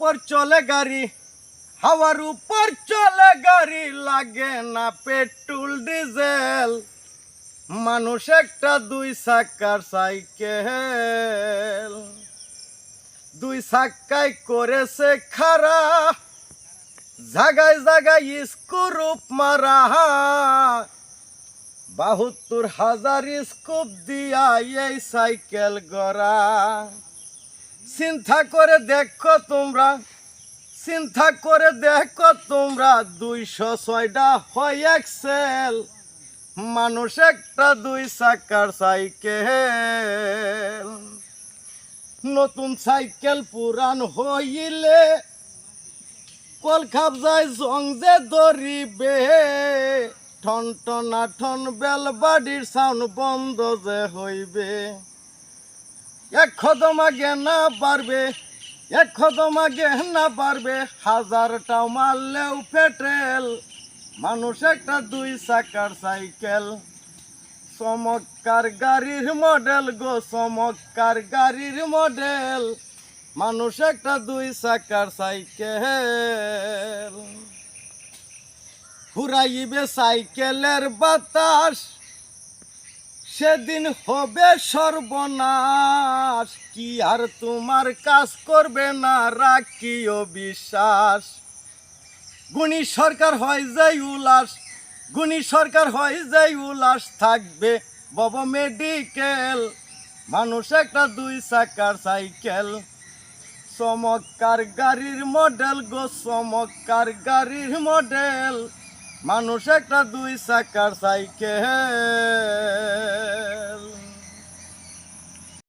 উপর চলে গাড়ি, হাওয়ার উপর চলে গাড়ি, লাগে না পেট্রোল ডিজেল। মানুষ একটা 2 চাকার সাইকেল, 2 চাকায় করেছে খারা, জাগায় জাগায় স্ক্রুপ মারা। 72,000 স্কুপ দিয়া এই সাইকেল গড়া। চিন্তা করে দেখো তোমরা, চিন্তা করে দেখো তোমরা, 206টা হয় এক্সেল। মানুষ একটা 2 চাকার সাইকেল। নতুন সাইকেল পুরান হইলে কল খাপ যায় জং যে ধরিবে, ঠন টনা ঠন বেল বাড়ির সাউন্ড বন্ধ যে হইবে। এক কদম আগে না পারবে, এক কদম আগে না পারবে, 1000টাও মারলেও পেট্রোল। মানুষ একটা 2 চাকার সাইকেল। চমৎকার গাড়ির মডেল গো, চমৎকার গাড়ির মডেল। মানুষ একটা 2 চাকার সাইকেল। ফুরাইবে সাইকেলের বাতাস, সেদিন হবে সর্বনাশ। কি আর তোমার কাজ করবে না, রাখিও বিশ্বাস। গুণী সরকার হয় যাই উল্লাস, গুণী সরকার হয় যাই উল্লাস, থাকবে বব মেডিকেল। মানুষ একটা 2 চাকার সাইকেল। চমৎকার গাড়ির মডেল গো, চমৎকার গাড়ির মডেল। মানুষ একটা 2 চাকার সাইকেল।